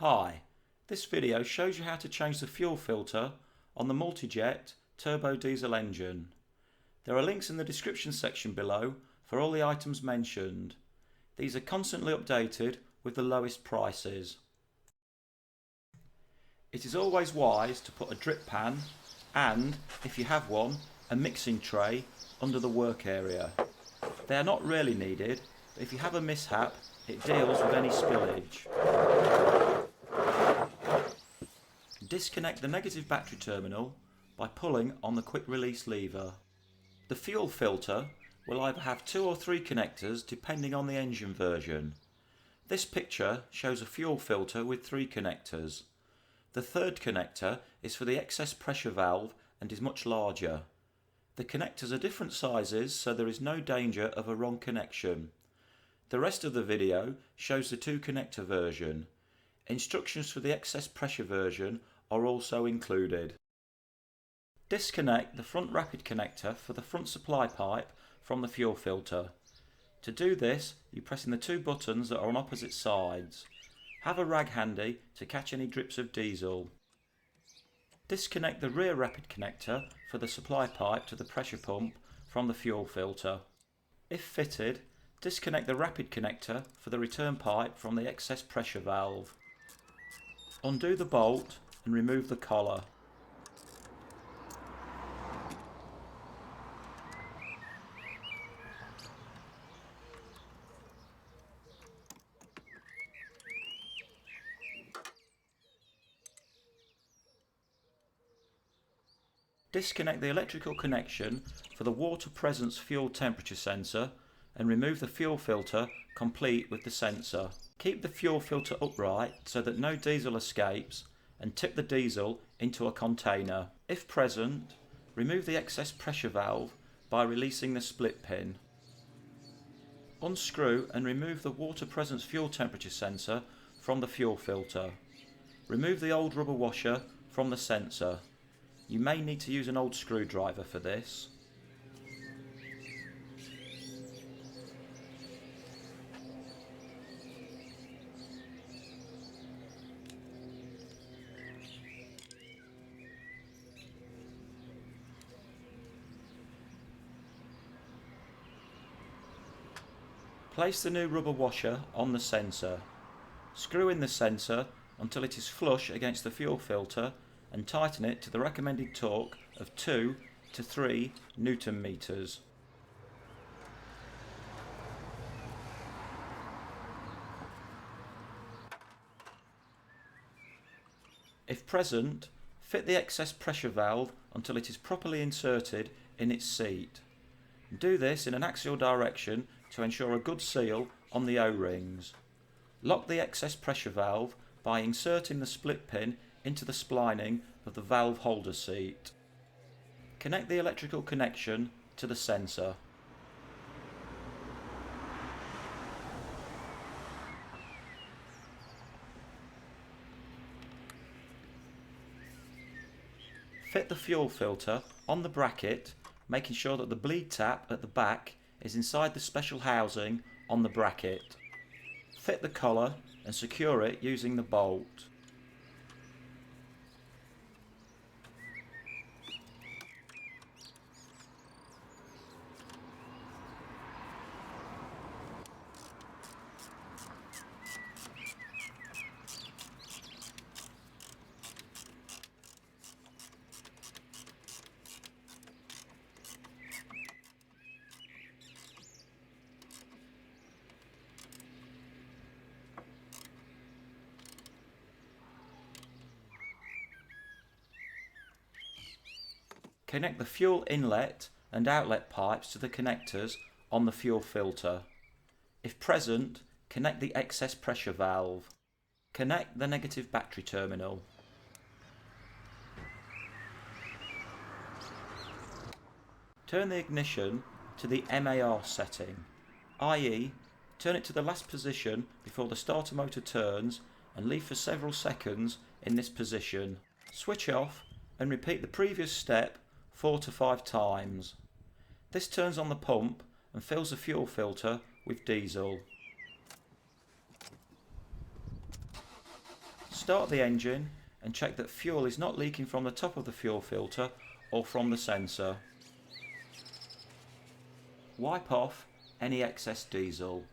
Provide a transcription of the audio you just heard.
Hi, this video shows you how to change the fuel filter on the multi-jet turbo diesel engine. There are links in the description section below for all the items mentioned. These are constantly updated with the lowest prices. It is always wise to put a drip pan and, if you have one, a mixing tray under the work area. They are not really needed, but if you have a mishap, it deals with any spillage. Disconnect the negative battery terminal by pulling on the quick release lever. The fuel filter will either have 2 or 3 connectors depending on the engine version. This picture shows a fuel filter with 3 connectors. The third connector is for the excess pressure valve and is much larger. The connectors are different sizes, so there is no danger of a wrong connection. The rest of the video shows the 2 connector version. Instructions for the excess pressure version are also included. Disconnect the front rapid connector for the front supply pipe from the fuel filter. To do this, you press in the 2 buttons that are on opposite sides. Have a rag handy to catch any drips of diesel. Disconnect the rear rapid connector for the supply pipe to the pressure pump from the fuel filter. If fitted, disconnect the rapid connector for the return pipe from the excess pressure valve. Undo the bolt and remove the collar. Disconnect the electrical connection for the water presence fuel temperature sensor and remove the fuel filter complete with the sensor. Keep the fuel filter upright so that no diesel escapes and tip the diesel into a container. If present, remove the excess pressure valve by releasing the split pin. Unscrew and remove the water presence fuel temperature sensor from the fuel filter. Remove the old rubber washer from the sensor. You may need to use an old screwdriver for this. Place the new rubber washer on the sensor. Screw in the sensor until it is flush against the fuel filter and tighten it to the recommended torque of 2 to 3 Newton meters. If present, fit the excess pressure valve until it is properly inserted in its seat. Do this in an axial direction to ensure a good seal on the O-rings. Lock the excess pressure valve by inserting the split pin into the splining of the valve holder seat. Connect the electrical connection to the sensor. Fit the fuel filter on the bracket, making sure that the bleed tap at the back is inside the special housing on the bracket. Fit the collar and secure it using the bolt. Connect the fuel inlet and outlet pipes to the connectors on the fuel filter. If present, connect the excess pressure valve. Connect the negative battery terminal. Turn the ignition to the MAR setting, i.e. turn it to the last position before the starter motor turns and leave for several seconds in this position. Switch off and repeat the previous step 4 to 5 times. This turns on the pump and fills the fuel filter with diesel. Start the engine and check that fuel is not leaking from the top of the fuel filter or from the sensor. Wipe off any excess diesel.